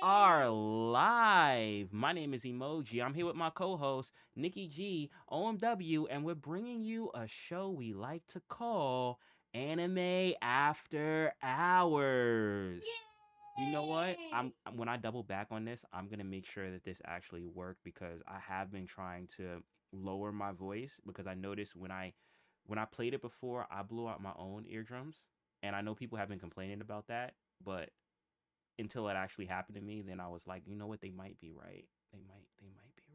are live. My name is Emoji. I'm here with my co host, Nikki G, OMW, and we're bringing you a show we like to call Anime After Hours. You know what? When I double back on this, I'm gonna make sure that this actually worked because I have been trying to lower my voice because I noticed when I played it before, I blew out my own eardrums, and I know people have been complaining about that, but until it actually happened to me, then I was like, you know what? They might be right. They might be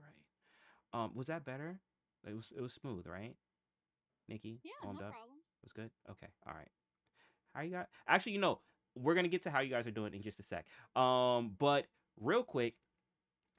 right. Was that better? It was smooth, right? Nikki, Yeah, warmed no up. problems. Was good. Okay, all right. How you got? Actually, we're gonna get to how you guys are doing in just a sec. But real quick,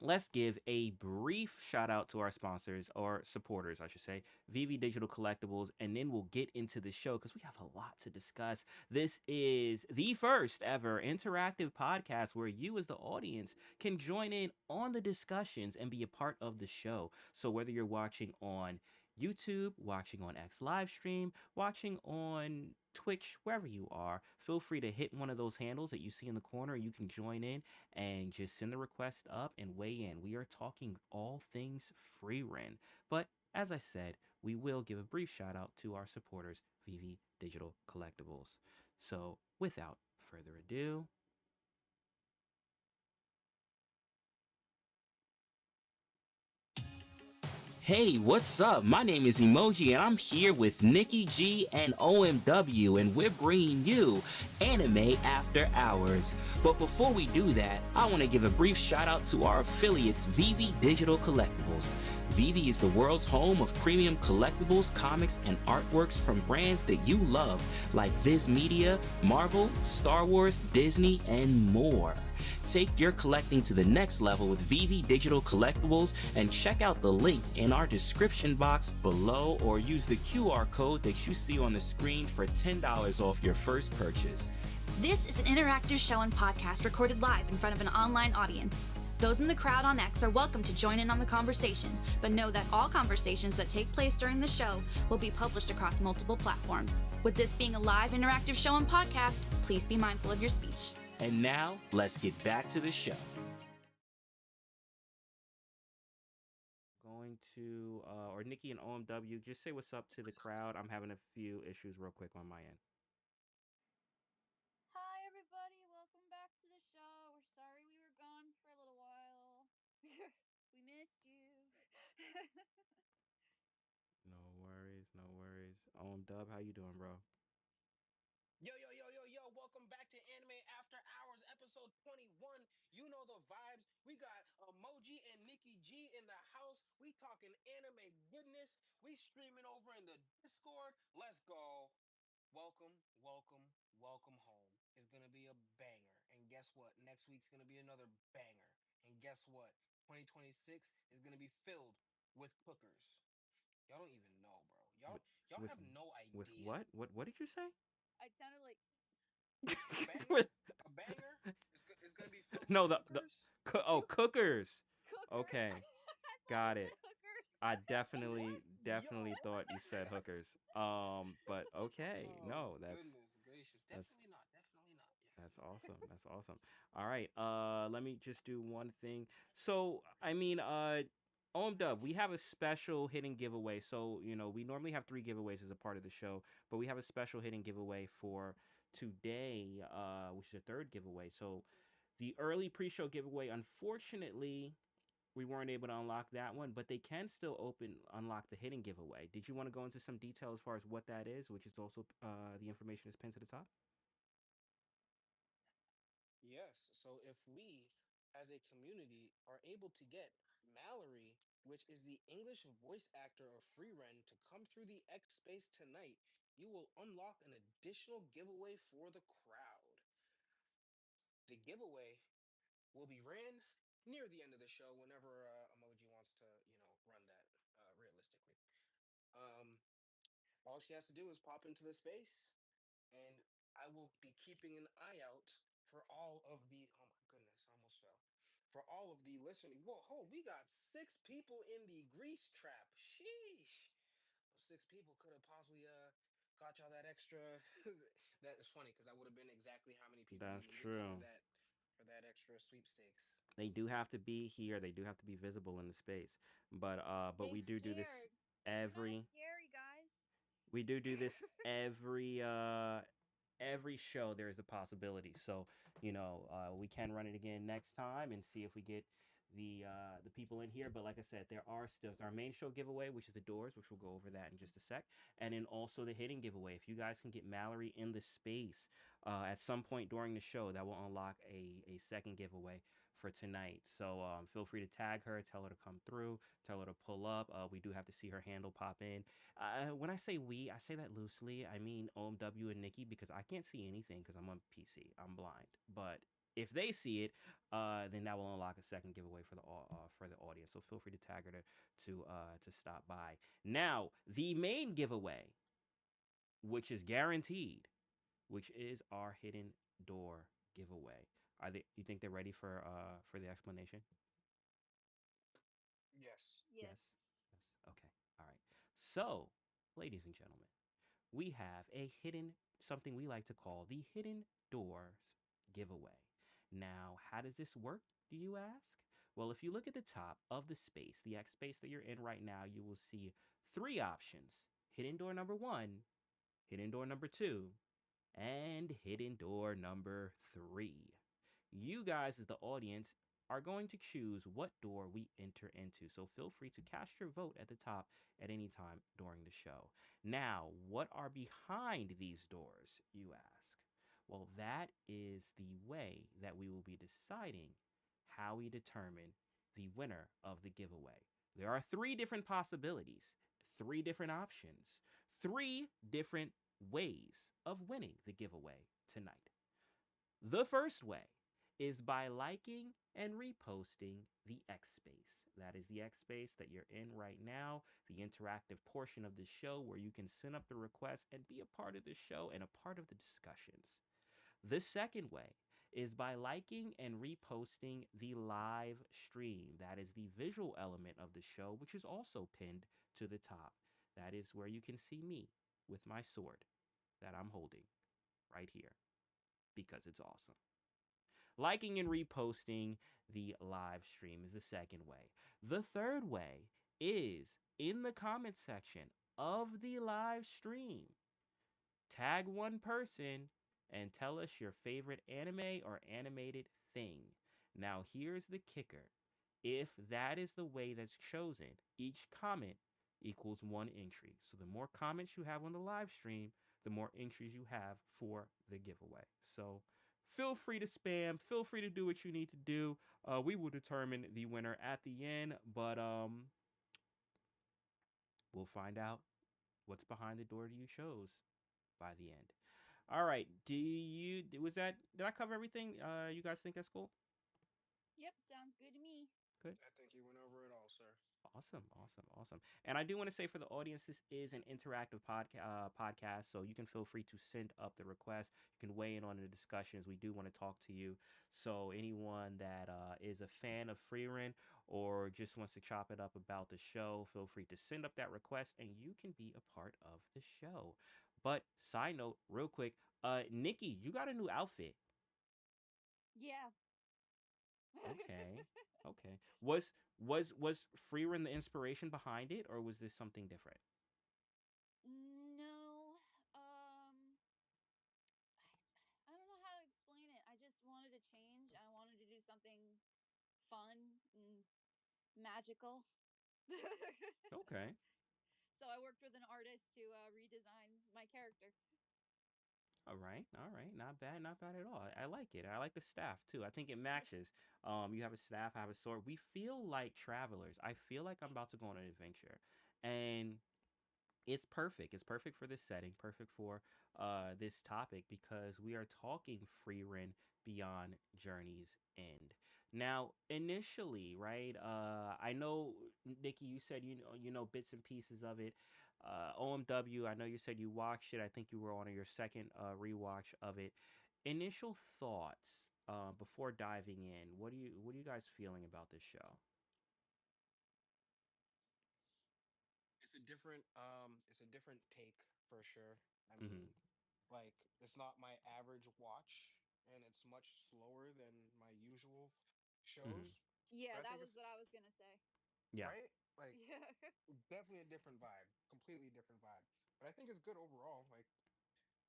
let's give a brief shout out to our sponsors or supporters, I should say, VV Digital Collectibles, and then we'll get into the show because we have a lot to discuss. This is the first ever interactive podcast where you, as the audience, can join in on the discussions and be a part of the show. So whether you're watching on YouTube, watching on X live stream, watching on Twitch, wherever you are, feel free to hit one of those handles that you see in the corner. You can join in and just send the request up and weigh in. We are talking all things Frieren. But as I said, we will give a brief shout out to our supporters, VV Digital Collectibles. So without further ado, hey, what's up? My name is Emoji, and I'm here with Nikki G and OMW, and we're bringing you Anime After Hours. But before we do that, I want to give a brief shout out to our affiliates, VV Digital Collectibles. VV is the world's home of premium collectibles, comics, and artworks from brands that you love, like Viz Media, Marvel, Star Wars, Disney, and more. Take your collecting to the next level with VV Digital Collectibles and check out the link in our description box below or use the QR code that you see on the screen for $10 off your first purchase. This is an interactive show and podcast recorded live in front of an online audience. Those in the crowd on X are welcome to join in on the conversation, but know that all conversations that take place during the show will be published across multiple platforms. With this being a live interactive show and podcast, please be mindful of your speech. And now, let's get back to the show. Going to, or Nikki and OMW, just say what's up to the crowd. I'm having a few issues real quick on my end. Hi, everybody. Welcome back to the show. We're sorry we were gone for a little while. We missed you. No worries, no worries. Dub, how you doing, bro? Yo, yo, yo, yo, yo, welcome back to Anime After Hours, episode 21. You know the vibes. We got Emoji and Nikki G in the house. We talking anime goodness. We streaming over in the Discord. Let's go. Welcome, welcome, welcome home. It's going to be a banger. And guess what? Next week's going to be another banger. And guess what? 2026 is going to be filled with cookers. Y'all don't even know, bro. With Y'all with have no with idea. what? What did you say? It sounded like A banger, With a banger is gonna be filled with no the cookers. cookers. cookers. Okay, I thought you got it. said hookers. I What? definitely Yo. definitely thought you said hookers. But okay, Oh no, goodness gracious. that's Definitely not. Definitely not. that's Yes. awesome. That's awesome. All right. Let me just do one thing. So, OMW, we have a special hidden giveaway. So, we normally have three giveaways as a part of the show, but we have a special hidden giveaway for today, which is a third giveaway. So, the early pre-show giveaway, unfortunately, we weren't able to unlock that one, but they can still unlock the hidden giveaway. Did you want to go into some detail as far as what that is, which is also the information is pinned to the top? Yes. So if we, as a community, are able to get Mallory, which is the English voice actor of Frieren, to come through the X space tonight, you will unlock an additional giveaway for the crowd. The giveaway will be ran near the end of the show whenever Emoji wants to, run that realistically. Um, all she has to do is pop into the space, and I will be keeping an eye out for all of the. Oh my goodness, I almost fell. For all of the listening. Whoa, we got 6 people in the grease trap. Sheesh. Those 6 people could have possibly got y'all that extra. That is funny because that would have been exactly how many people we That's needed true. that extra sweepstakes. They do have to be here. They do have to be visible in the space. But They we do this scared. They're not every scary, guys. we do this every show. There's a possibility. So we can run it again next time and see if we get the people in here. But like I said, there's our main show giveaway, which is the doors, which we'll go over that in just a sec, and then also the hidden giveaway. If you guys can get Mallory in the space at some point during the show, that will unlock a second giveaway for tonight. So feel free to tag her, tell her to come through, tell her to pull up. We do have to see her handle pop in. When I say we, I say that loosely. I mean OMW and Nikki because I can't see anything because I'm on PC. I'm blind. But if they see it, then that will unlock a second giveaway for the audience. So feel free to tag her to stop by. Now the main giveaway, which is guaranteed, which is our hidden door giveaway. Are they? You think they're ready for the explanation? Yes. Yes. Yes. Yes. Okay. All right. So, ladies and gentlemen, we have a hidden, something we like to call the hidden doors giveaway. Now, how does this work, do you ask? Well, if you look at the top of the space, the X space that you're in right now, you will see three options: hidden door number one, hidden door number two, and hidden door number three. You guys, as the audience, are going to choose what door we enter into. So feel free to cast your vote at the top at any time during the show. Now, what are behind these doors, you ask? Well, that is the way that we will be deciding how we determine the winner of the giveaway. There are three different possibilities, three different options, three different ways of winning the giveaway tonight. The first way is by liking and reposting the X space. That is the X space that you're in right now, the interactive portion of the show where you can send up the request and be a part of the show and a part of the discussions. The second way is by liking and reposting the live stream. That is the visual element of the show, which is also pinned to the top. That is where you can see me with my sword that I'm holding right here because it's awesome. Liking and reposting the live stream is the second way. The third way is in the comment section of the live stream. Tag one person and tell us your favorite anime or animated thing. Now, here's the kicker: if that is the way that's chosen, each comment equals one entry. So, the more comments you have on the live stream, the more entries you have for the giveaway. So, feel free to spam, feel free to do what you need to do. We will determine the winner at the end, but we'll find out what's behind the door you chose by the end. All right. Did I cover everything? You guys think that's cool? Yep, sounds good to me. Good. I think you went over it all, sir. Awesome, awesome, awesome. And I do want to say for the audience, this is an interactive podcast, so you can feel free to send up the request. You can weigh in on the discussions. We do want to talk to you. So anyone that is a fan of Frieren or just wants to chop it up about the show, feel free to send up that request, and you can be a part of the show. But side note, real quick, Nikki, you got a new outfit. Yeah. Okay. Okay. Was Freerin the inspiration behind it, or was this something different? No. I don't know how to explain it. I just wanted to change. I wanted to do something fun and magical. Okay. So I worked with an artist to redesign my character. All right. All right. Not bad. Not bad at all. I like it. I like the staff too. I think it matches. You have a staff. I have a sword. We feel like travelers. I feel like I'm about to go on an adventure, and it's perfect. It's perfect for this setting, perfect for this topic because we are talking free run beyond Journey's End. Now, initially, right? I know Nikki, you said you know bits and pieces of it. OMW, I know you said you watched it. I think you were on your second rewatch of it. Initial thoughts before diving in. What are you guys feeling about this show? It's a different take for sure. I Mm-hmm. mean, like it's not my average watch, and it's much slower than my usual Hmm. shows. Yeah, But I that think was it's what I was gonna say. Yeah. right, like Yeah. definitely a different vibe, completely different vibe. But I think it's good overall. Like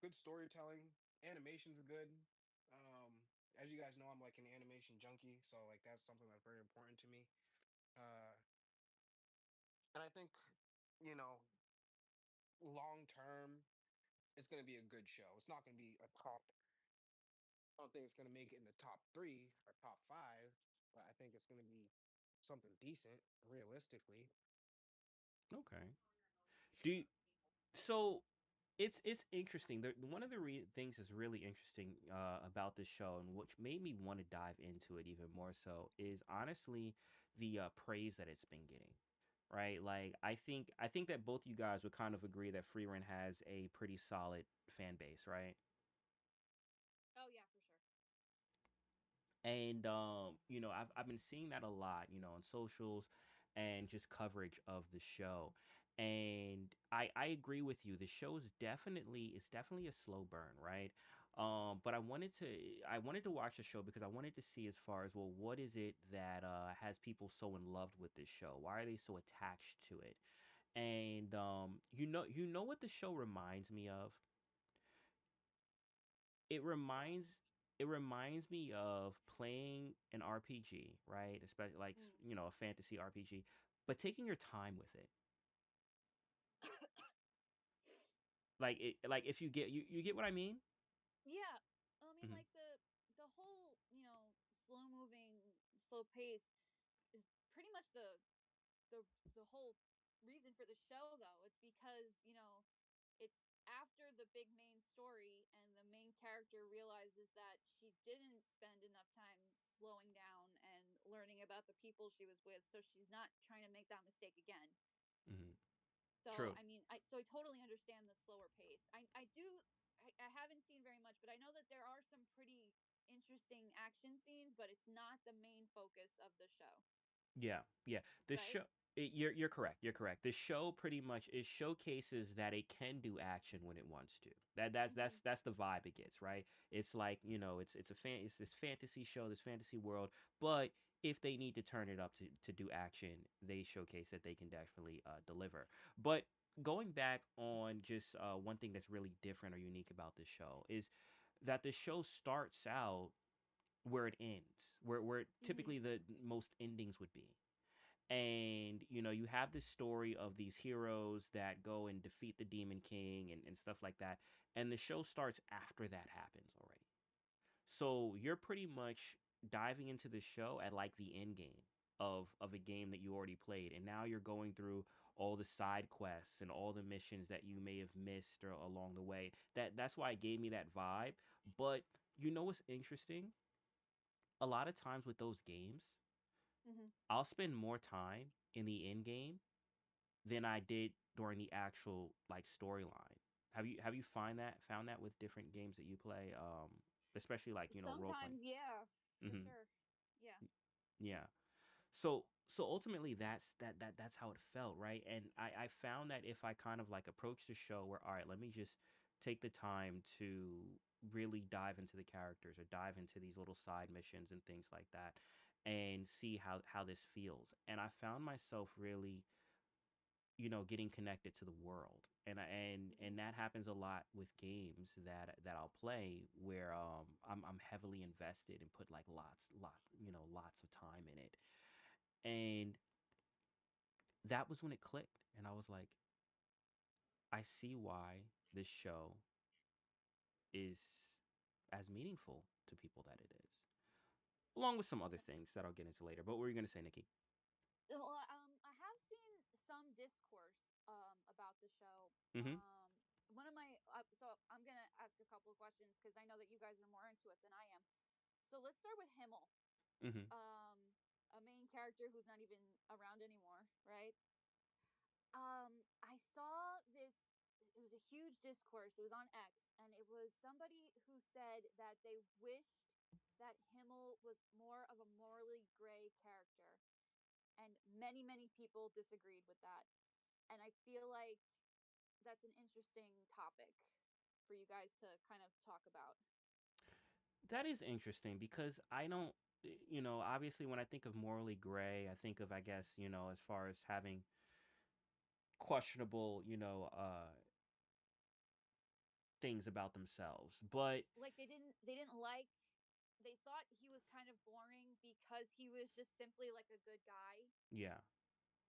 good storytelling, animation's good. Um, as you guys know, I'm like an animation junkie, so like that's something that's very important to me. Uh, and I think, you know, long term, it's going to be a good show. It's not going to be a top. I don't think it's going to make it in the top three or top five, but I think it's going to be something decent, realistically. Okay. Do you, so it's interesting. One of the things that's really interesting about this show, and which made me want to dive into it even more so, is honestly the praise that it's been getting. Right, like I think that both you guys would kind of agree that Frieren has a pretty solid fan base, right? Oh yeah, for sure. And I've been seeing that a lot, on socials and just coverage of the show. And I agree with you. The show is definitely a slow burn, right? But I wanted to watch the show because I wanted to see as far as, well, what is it that has people so in love with this show? Why are they so attached to it? And you know what the show reminds me of? it reminds it reminds me of playing an RPG, right? Especially like Mm. a fantasy RPG, but taking your time with it. Like if you get what I mean? Yeah. I mean, Hmm. like the whole, slow moving, slow pace is pretty much the the whole reason for the show though. It's because, it's after the big main story and the main character realizes that she didn't spend enough time slowing down and learning about the people she was with, so she's not trying to make that mistake again. Hmm. So True. I mean, I totally understand the slower pace. I do. I haven't seen very much, but I know that there are some pretty interesting action scenes, but it's not the main focus of the show, Yeah, yeah. The right? show. You're correct. You're correct. The show pretty much it showcases that it can do action when it wants to. That that's Mm-hmm. that's that's the vibe it gets, right? It's like, it's this fantasy show, this fantasy world, but if they need to turn it up to do action, they showcase that they can definitely deliver. But going back on just one thing that's really different or unique about this show is that the show starts out where it ends, where Mm-hmm. typically the most endings would be. And you have this story of these heroes that go and defeat the Demon King and stuff like that. And the show starts after that happens already. So you're pretty much diving into the show at like the end game of a game that you already played. And now you're going through all the side quests and all the missions that you may have missed or along the way. That's why it gave me that vibe. But what's interesting? A lot of times with those games, Mm-hmm. I'll spend more time in the end game than I did during the actual like storyline. Have you found that with different games that you play, especially like role playing? Sometimes, yeah, for Hmm. sure. Yeah. Yeah. So ultimately that's how it felt, right? And I found that if I kind of like approach the show where, all right, let me just take the time to really dive into the characters or dive into these little side missions and things like that and see how this feels. And I found myself really, getting connected to the world. And Mm-hmm. that happens a lot with games that I'll play where I'm heavily invested and put like lots of time in it. And that was when it clicked. And I was like, I see why this show is as meaningful to people that it is. Along with some other things that I'll get into later. But what were you going to say, Nikki? Well, I have seen some discourse about the show. Mm-hmm. One of my so I'm gonna ask a couple of questions because I know that you guys are more into it than I am. So let's start with Himmel, Mm-hmm. um, a main character who's not even around anymore, right? I saw this. It was a huge discourse. It was on X, and it was somebody who said that they wished that Himmel was more of a morally gray character, and many people disagreed with that. And I feel like that's an interesting topic for you guys to kind of talk about. That is interesting because I don't, obviously when I think of morally gray, I think of, I guess, as far as having questionable, things about themselves. But Like they didn't like, they thought he was kind of boring because he was just simply like a good guy. yeah.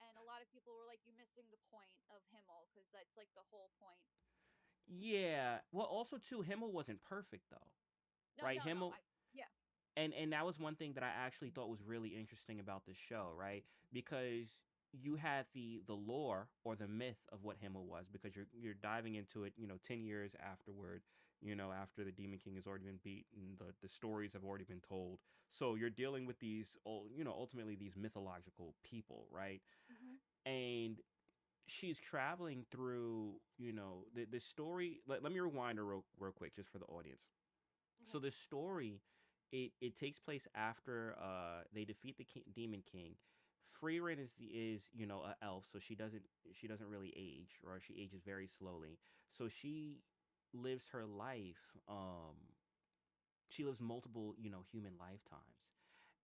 And a lot of people were like, "You missing the point of Himmel because that's like the whole point." Yeah. Well, also too, Himmel wasn't perfect though, No, right? no, no. Himmel, Yeah. and that was one thing that I actually thought was really interesting about the show, right? Because you had the lore or the myth of what Himmel was, because you're diving into it, 10 years afterward, after the Demon King has already been beaten, the stories have already been told. So you're dealing with these, ultimately these mythological people, right? Mhm. And she's traveling through, the story. Let me rewind a real quick just for the audience. So Okay. the story, it takes place after they defeat the Demon King. Frieren is a elf, so she doesn't really age, or she ages very slowly. So lives her life. She lives multiple human lifetimes.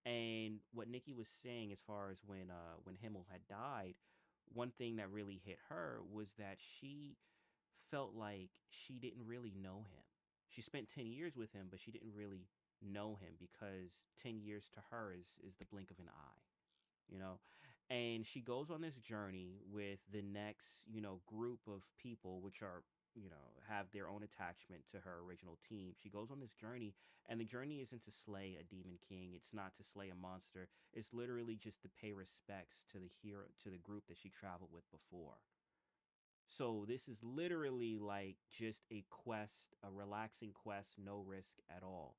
And what Nikki was saying, as far as when Himmel had died, one thing that really hit her was that she felt like she didn't really know him. She spent 10 years with him, but she didn't really know him, because 10 years to her is the blink of an eye, you know? And she goes on this journey with the next, group of people, which are, have their own attachment to her original team. She goes on this journey, and the journey isn't to slay a demon king. It's not to slay a monster. It's literally just to pay respects to the hero, to the group that she traveled with before. So this is literally like just a quest, a relaxing quest, no risk at all.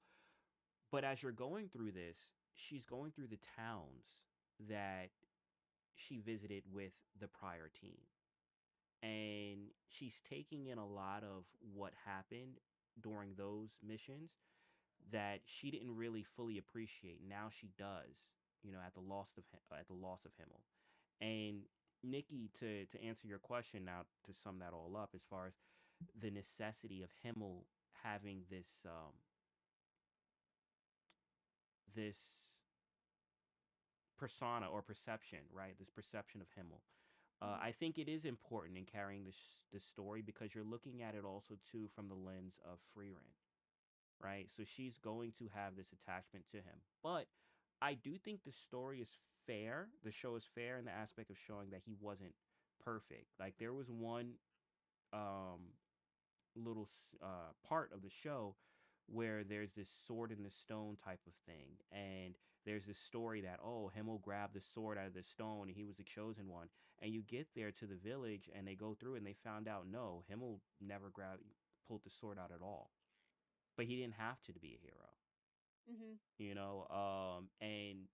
But as you're going through this, she's going through the towns that she visited with the prior team. And she's taking in a lot of what happened during those missions that she didn't really fully appreciate. Now she does, at the loss of Himmel. And Nikki, to answer your question now, to sum that all up, as far as the necessity of Himmel having this persona or perception, right? This perception of Himmel. Mhm. I think it is important in carrying this story, because you're looking at it also too from the lens of Frieren, right? So she's going to have this attachment to him. But I do think the story is fair. The show is fair in the aspect of showing that he wasn't perfect. Like there was one um little part of the show where there's this sword in the stone type of thing, and there's this story that, oh, Himmel grabbed the sword out of the stone and he was the chosen one. And you get there to the village and they go through and they found out, no, Himmel never pulled the sword out at all, but he didn't have to be a hero, Mhm. and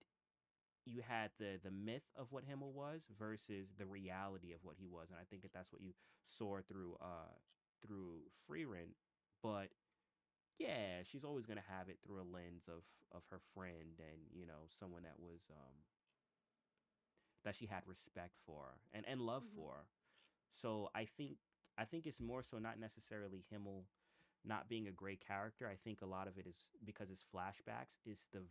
you had the myth of what Himmel was versus the reality of what he was. And I think that that's what you saw through Frieren. But yeah, she's always gonna have it through a lens of her friend, and someone that she had respect for and love Mhm. for. So I think it's more so not necessarily Himmel not being a great character. I think a lot of it is because his flashbacks is the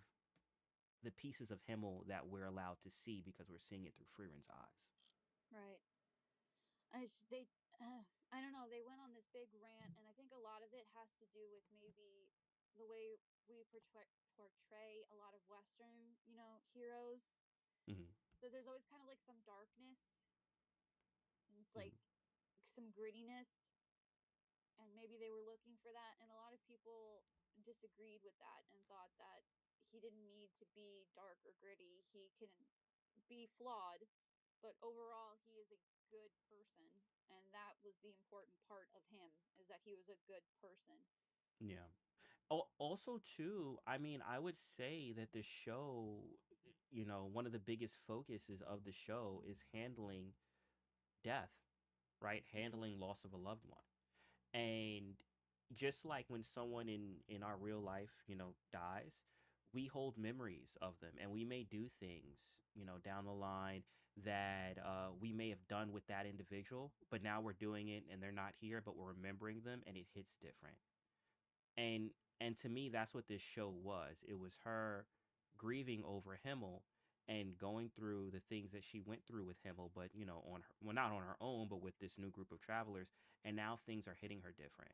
pieces of Himmel that we're allowed to see, because we're seeing it through Freeren's eyes. Right. They, I don't know. They went on this big rant, and I think a lot of it has to do with maybe the way we portray a lot of Western, heroes. Hmm. So there's always kind of like some darkness, and it's like Hmm. some grittiness, and maybe they were looking for that. And a lot of people disagreed with that and thought that he didn't need to be dark or gritty. He can be flawed, but overall he is a good person, and that was the important part of him, is that he was a good person. Yeah. Also, too, I mean, I would say that the show, one of the biggest focuses of the show is handling death, right? Mhm. Handling loss of a loved one. And just like when someone in our real life, dies, we hold memories of them, and we may do things, down the line that we may have done with that individual, but now we're doing it and they're not here, but we're remembering them and it hits different. And And to me, that's what this show was. It was her grieving over Himmel and going through the things that she went through with Himmel, but on her, well, not on her own, but with this new group of travelers. And now things are hitting her different.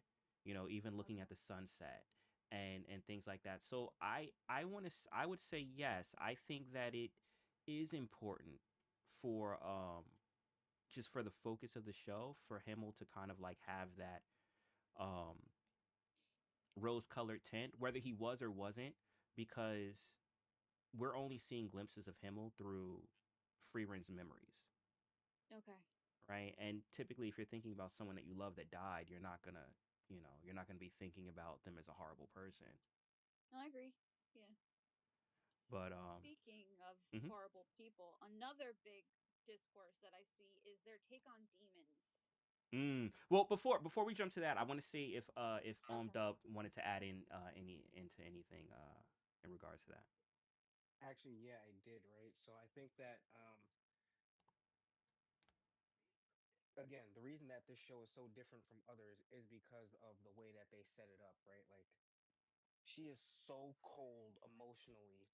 Even looking Okay. at the sunset and things like that. So I would say yes. I think that it is important for just for the focus of the show for Himmel to kind of like have that um rose colored tint, whether he was or wasn't, because we're only seeing glimpses of Himmel through Freeren's memories, Okay. right? And typically, if you're thinking about someone that you love that died, you're not gonna be thinking about them as a horrible person. No, I agree. Yeah. But Speaking of mhm. horrible people, another big discourse that I see is their take on demons. Well, before we jump to that, I want to see if Okay. Dub wanted to add in any into anything in regards to that. Actually, yeah, I did, right? So I think that again, the reason that this show is so different from others is because of the way that they set it up, right? Like she is so cold emotionally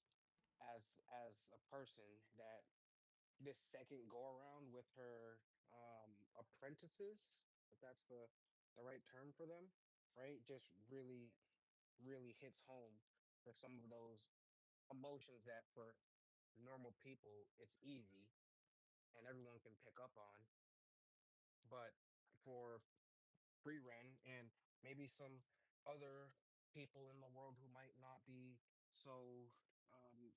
as a person that this second go around with her apprentices, if that's the right term for them, right? Just really hits home for some of those emotions that for normal people it's easy and everyone can pick up on, but for free Ren and maybe some other people in the world who might not be so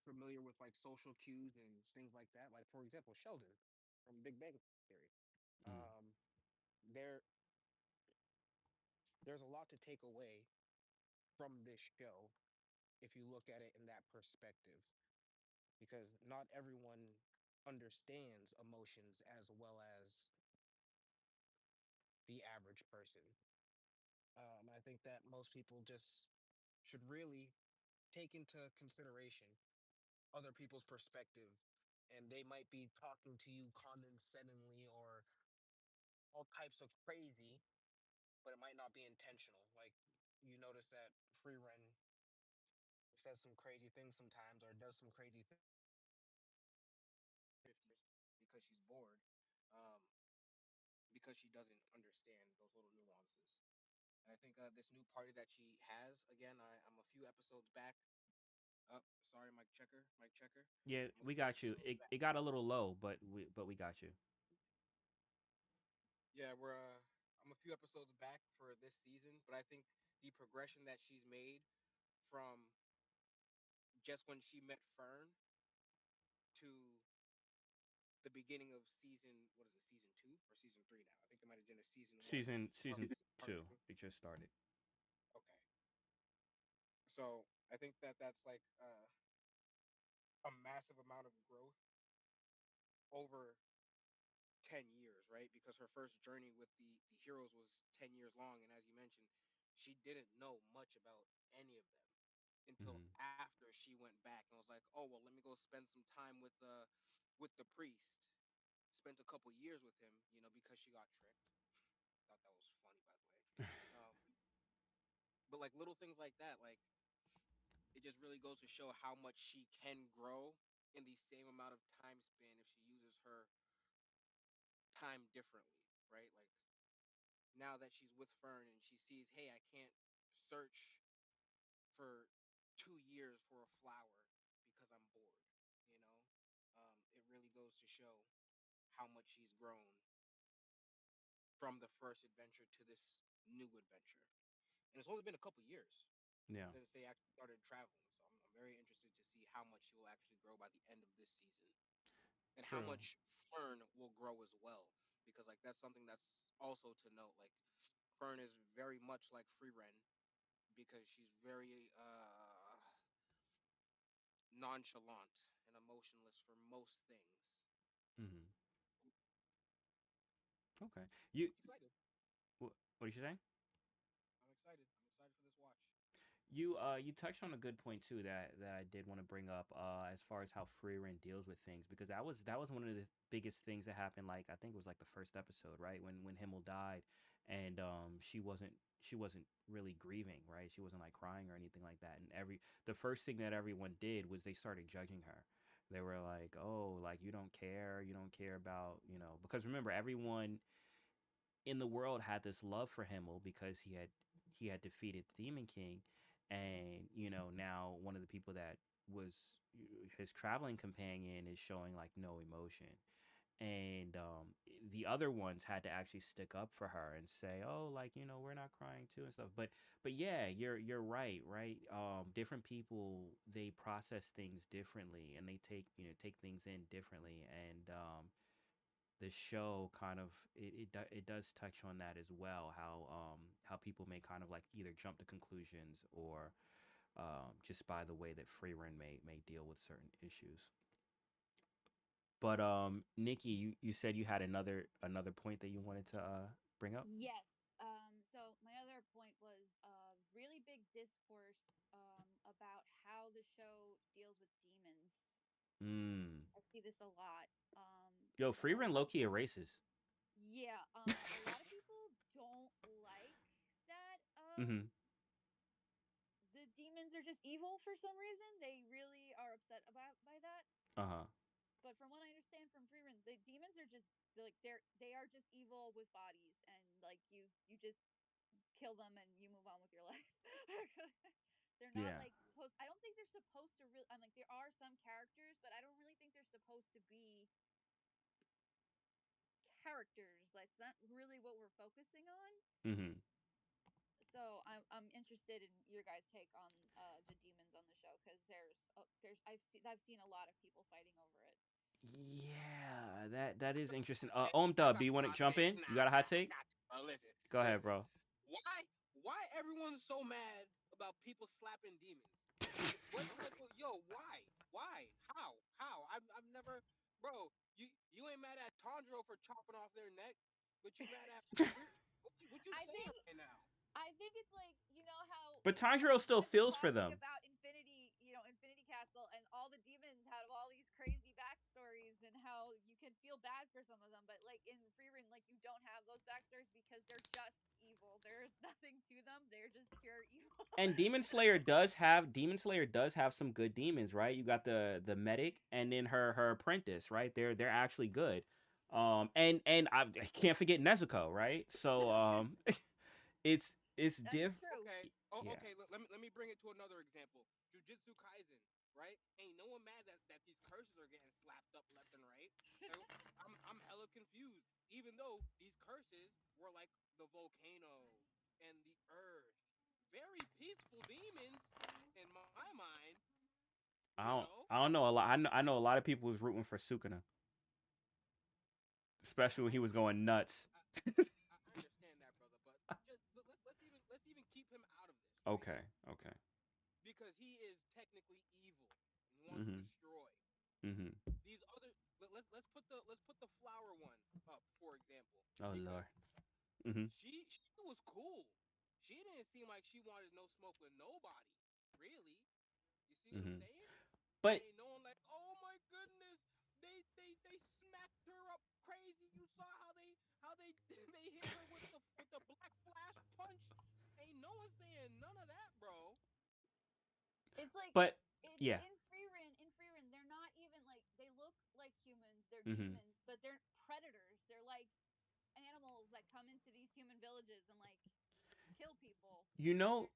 familiar with like social cues and things like that. Like for example, Sheldon from Big Bang Theory. Mm. Um, there there's a lot to take away from this show if you look at it in that perspective, because not everyone understands emotions as well as the average person. I think that most people just should really take into consideration other people's perspective, and they might be talking to you condescendingly or all types of crazy, but it might not be intentional. Like you notice that Free Ren says some crazy things sometimes or does some crazy things because she's bored, um, because she doesn't understand those little nuances. And I think this new party that she has, again, I'm a few episodes back. Oh, sorry, Mike Checker. Yeah, I'm a we few got you. episodes It back. got a little low, but we got you. Yeah, I'm a few episodes back for this season, but I think the progression that she's made from just when she met Fern to the beginning of season, what is it, season two or season three now? I think they might have done a season one Season part 2. two. It just started. Okay, so I think that that's like a massive amount of growth over 10 years, right? Because her first journey with the heroes was 10 years long. And as you mentioned, she didn't know much about any of them until Mhm. after she went back and was like, oh, well, let me go spend some time with the priest. Spent a couple years with him, because she got tricked. Thought that was funny, by the way. But like little things like that, like it just really goes to show how much she can grow in the same amount of time span if she uses her time differently, right? Like now that she's with Fern and she sees, hey, I can't search for 2 years for a flower because I'm bored, you know? It really goes to show how much she's grown from the first adventure to this new adventure. And it's only been a couple years Yeah. since they actually started traveling. So I'm very interested to see how much she will actually grow by the end of this season and how True. much Fern will grow as well. Because like that's something that's also to note. Like Fern is very much like Free Ren because she's very nonchalant and emotionless for most things. Mhm. Okay. You I'm excited. what did you say? I'm excited. I'm excited for this watch. You touched on a good point too that I did want to bring up as far as how Frieren deals with things, because that was one of the biggest things that happened, like I think it was like the first episode, right? When Himmel died and she wasn't really grieving, right? She wasn't like crying or anything like that. And the first thing that everyone did was they started judging her. They were like, "Oh, like you don't care about, because remember everyone in the world had this love for Himmel because he had defeated the Demon King, and now one of the people that was his traveling companion is showing like no emotion, and the other ones had to actually stick up for her and say, "Oh, like we're not crying too and stuff." But yeah, you're right, right. Different people, they process things differently, and they take things in differently, and the show kind of it does touch on that as well, how people may kind of like either jump to conclusions or just by the way that Freeran may deal with certain issues. But Nikki, you said you had another point that you wanted to bring up. Yes. So my other point was really big discourse about how the show deals with demons. Mm. I see this a lot. Yo, So a Freeran lot low key a racist. Yeah, a lot of people don't like that Mm-hmm. the demons are just evil for some reason. They really are upset about by that. Uh-huh. But from what I understand from Frieren, the demons are just like they are just evil with bodies, and like you just kill them and you move on with your life. They're not Yeah. like supposed. I don't think they're supposed to really. I'm like there are some characters, but I don't really think they're supposed to be characters. That's not really what we're focusing on. Mm-hmm. So I'm interested in your guys' take on the demons on the show because there's I've seen a lot of people fighting over it. Yeah, that is interesting. Okay, I Dub, got do you a want to hot jump take. in? You Nah, got a hot I take? got you. Listen, Go ahead, listen. bro. Why everyone's so mad about people slapping demons? Yo, why, I've never, bro. You ain't mad at Tondro for chopping off their neck, but you mad at what you I think saying right now? I think it's like how But like Tanjiro you still guys were feels for talking them. about Infinity Castle and all the demons have all these crazy backstories and how you can feel bad for some of them, but like in Frieren, like you don't have those backstories because they're just evil. There's nothing to them. They're just pure evil. And Demon Slayer does have some good demons, right? You got the medic and then her apprentice, right? They're actually good. And I can't forget Nezuko, right? So it's That's diff true. Okay. Oh, yeah. okay. Let me bring it to another example. Jujutsu Kaisen, right? Ain't no one mad that these curses are getting slapped up left and right. So I'm hella confused. Even though these curses were like the volcano and the earth, very peaceful demons in my mind. You know, I don't know a lot. I know a lot of people was rooting for Sukuna, yeah, especially when he was going nuts. I understand that, brother. But just let's even keep him out of this, right? Okay, okay. Because he is technically evil and wants to Mhm. destroy. Mhm. These other let's put the flower one up for example Oh because lord. Mhm. she was cool. She didn't seem like she wanted no smoke with nobody, really. You see what I'm Mhm. saying? But Ain't no one like, oh my goodness, they smacked her up crazy. You saw how they they hit her with the black flash punch. Ain't no one saying none of that, bro. It's like but yeah. in Frieren, they're not even like they look like humans. They're Mhm. demons, but they're predators. They're like animals that come into these human villages and like kill people. You know.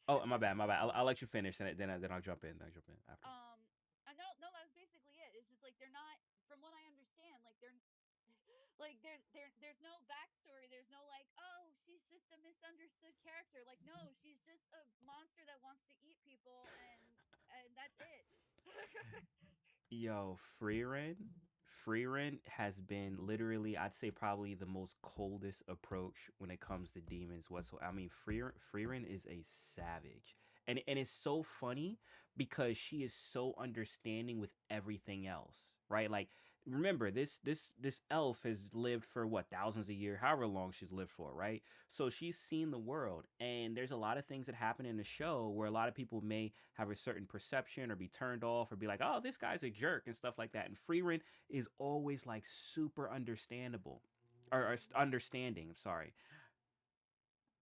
They're Oh, my bad. My bad. I'll let you finish, and then I'll jump in. I'll jump in after. no, that was basically it. It's just like they're not, from what I understand, like they're like there's no backstory. There's no like, oh, she's just a misunderstood character. Like, no, she's just a monster that wants to eat people, and that's it. Yo, Freerin has been literally, I'd say, probably the most coldest approach when it comes to demons whatsoever. I mean, Freerin is a savage, and it's so funny because she is so understanding with everything else, right? Like, remember this elf has lived for what, thousands of years, however long she's lived for, right? So she's seen the world, and there's a lot of things that happen in the show where a lot of people may have a certain perception or be turned off or be like, oh, this guy's a jerk and stuff like that. And Freerin is always like super understandable or understanding. I'm sorry.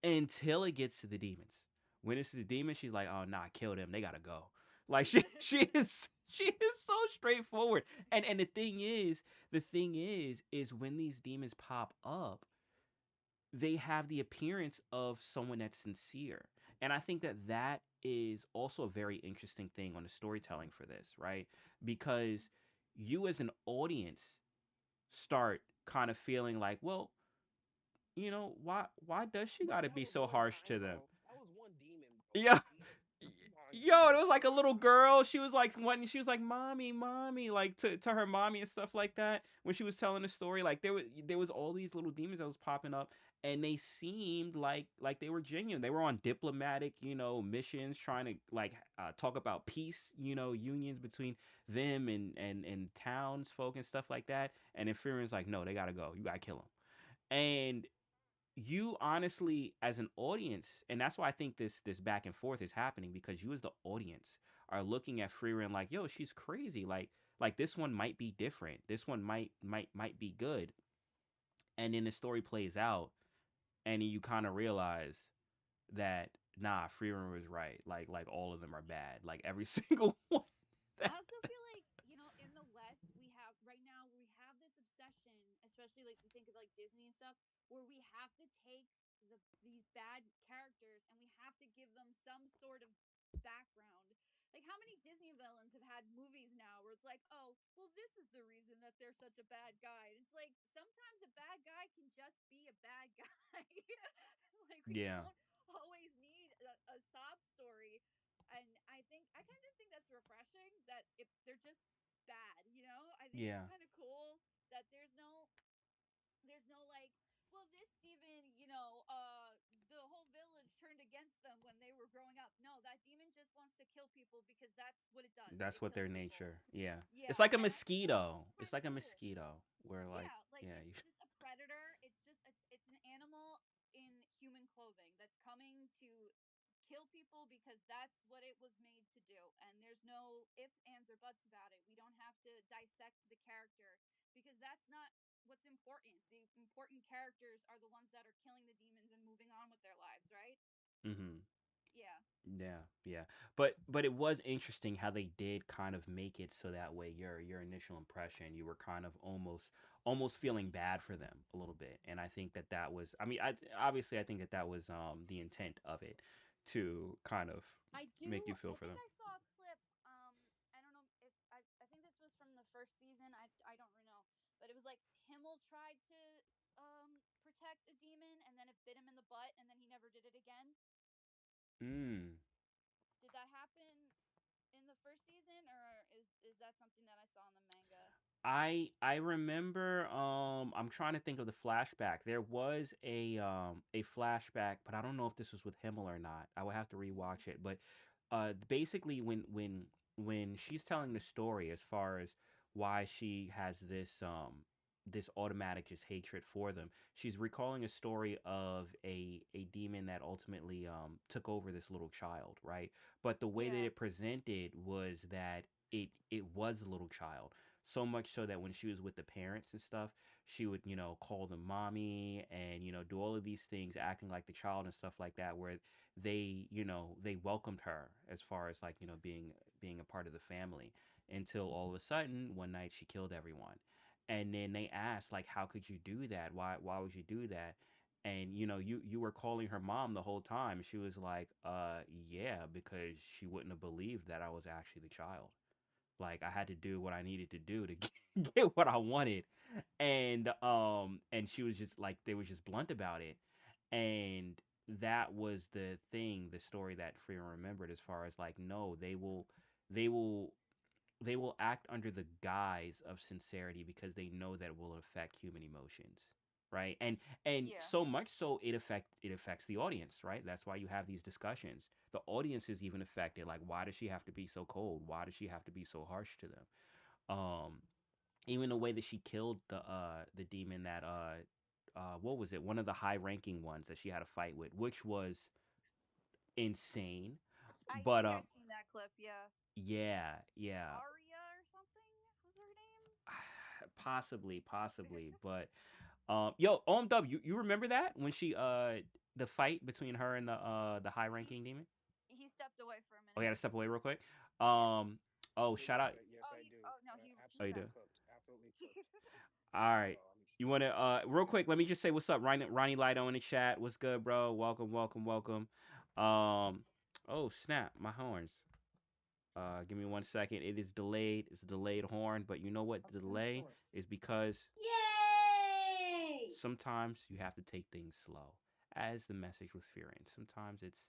until it gets to the demons. When it's the demons, she's like, "Oh nah, kill them. They gotta go." Like she is so straightforward. And the thing is when these demons pop up, they have the appearance of someone that's sincere. And I think that that is also a very interesting thing on the storytelling for this, right? Because you as an audience start kind of feeling like, well, why does she Bro, got to that be was so one harsh to time, them? bro. That was one demon, bro. Yeah. Come on, Yo, G. it was like a little girl. She was like when she was like, "Mommy, mommy," like to her mommy and stuff like that. When she was telling the story, like there was all these little demons that was popping up, and they seemed like they were genuine. They were on diplomatic, missions, trying to like talk about peace, unions between them and townsfolk and stuff like that. And then Fearon's like, "No, they gotta go. You gotta kill them." And you honestly as an audience, and that's why I think this back and forth is happening, because you as the audience are looking at Freeran like, yo, she's crazy, like this one might be different, this one might be good. And then the story plays out, and then you kind of realize that nah, Freeran was right, like all of them are bad, like every single one. I That, also feel like, in the West, we have right now we have this obsession, especially like you think of like Disney and stuff, where we have to take these bad characters and we have to give them some sort of background. Like how many Disney villains have had movies now where it's like, "Oh, well this is the reason that they're such a bad guy." And it's like sometimes a bad guy can just be a bad guy. Like we yeah, don't always need a sob story, and I kind of think that's refreshing that if they're just bad, I think it's yeah, kind of cool that there's no like, well, this demon, the whole village turned against them when they were growing up. No, that demon just wants to kill people because that's what it does. that's It what kills their people. nature. Yeah, it's Yeah, like a and I think that's mosquito. It's kind of like a cool. mosquito where like, Yeah, like yeah, it's just a predator. It's an animal in human clothing that's coming to kill people because that's what it was made to do. And there's no ifs, ands, or buts about it. We don't have to dissect the character because that's not what's important. The important characters are the ones that are killing the demons and moving on with their lives, right? mm-hmm. Yeah. Yeah, yeah. But it was interesting how they did kind of make it so that way your initial impression, you were kind of almost feeling bad for them a little bit. And I think that that was, I mean, I think that that was the intent of it, to kind of I do. make you feel I for think them. I saw a clip. I don't know if I think this was from the first season. I don't know, but it was like Himmel tried to protect a demon, and then it bit him in the butt, and then he never did it again. Mm. Did that happen in the first season, or is that something that I saw in the manga? I remember, I'm trying to think of the flashback. There was a flashback, but I don't know if this was with Himmel or not. I would have to rewatch it. But basically when she's telling the story as far as why she has this automatic just hatred for them, she's recalling a story of a demon that ultimately took over this little child, right? But the way that Yeah. it presented was that it was a little child, so much so that when she was with the parents and stuff, she would call them mommy, and do all of these things acting like the child and stuff like that, where they welcomed her as far as like being a part of the family, until all of a sudden one night she killed everyone. And then they asked, like, how could you do that? Why would you do that? And you were calling her mom the whole time. She was like, yeah, because she wouldn't have believed that I was actually the child. Like, I had to do what I needed to do to get what I wanted. And she was just like, they was just blunt about it. And that was the thing, the story that Freeman remembered, as far as like, no, they will they will act under the guise of sincerity because they know that it will affect human emotions, right? And Yeah. so much so it affects the audience, right? That's why you have these discussions. The audience is even affected, like, why does she have to be so cold? Why does she have to be so harsh to them? um Even the way that she killed the demon that what was it, one of the high ranking ones that she had a fight with, which was insane. I But think I've seen that clip. Yeah. yeah, yeah. Aria or something was her name. Possibly, but yo, OMW, you remember that when she The fight between her and the high ranking he demon. he stepped away for a Oh, you minute. gotta step away real quick. Yeah. Um. Oh, shout out. Yes, Oh, I he. do. Oh no, he Oh, you stepped. do. Cooked. Absolutely cooked. All right. You want to Just to real quick? Let me just say what's up, Ronnie Lido in the chat. What's good, bro? Welcome, welcome, welcome. Um. Oh snap! My horns. Give me 1 second. It is delayed. It's a delayed horn, but you know what? The delay is because sometimes you have to take things slow. As the message with Fearing. Sometimes it's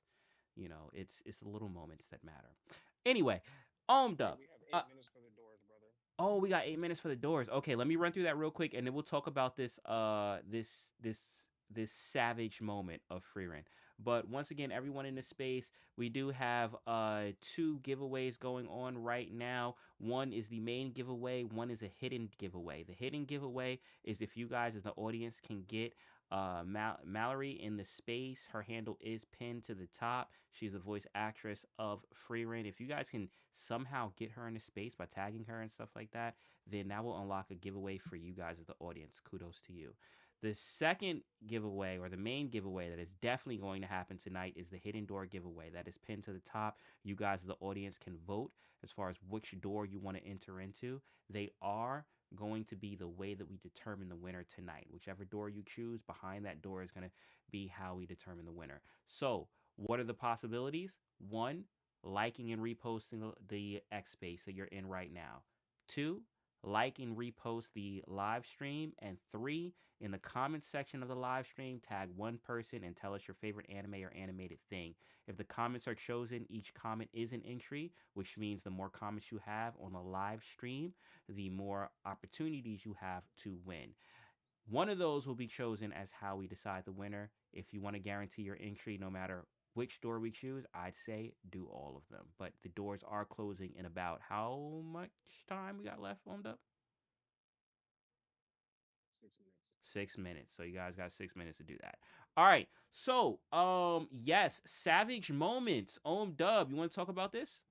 the little moments that matter. Anyway, hey, Dub. we have Uh, 8 minutes for the doors, brother. Oh, we got 8 minutes for the doors. Okay, let me run through that real quick, and then we'll talk about this savage moment of Frieren. But once again, everyone in this space, we do have two giveaways going on right now. One is the main giveaway. One is a hidden giveaway. The hidden giveaway is if you guys as the audience can get Mallory in the space. Her handle is pinned to the top. She's the voice actress of Frieren. If you guys can somehow get her into space by tagging her and stuff like that, then that will unlock a giveaway for you guys as the audience. Kudos to you. The second giveaway, or the main giveaway that is definitely going to happen tonight, is the hidden door giveaway. That is pinned to the top. You guys, as the audience, can vote as far as which door you want to enter into. They are going to be the way that we determine the winner tonight. Whichever door you choose, behind that door is going to be how we determine the winner. So, what are the possibilities? One, liking and reposting the X space that you're in right now. Two, like and repost the live stream. And three, in the comments section of the live stream, tag one person and tell us your favorite anime or animated thing. If the comments are chosen, each comment is an entry, which means the more comments you have on the live stream, the more opportunities you have to win. One of those will be chosen as how we decide the winner. If you want to guarantee your entry, no matter which door we choose, I'd say do all of them. But the doors are closing in about how much time we got left on up? 6 minutes. 6 minutes. So you guys got 6 minutes to do that. All right. So, yes, savage moments. Dub, you want to talk about this?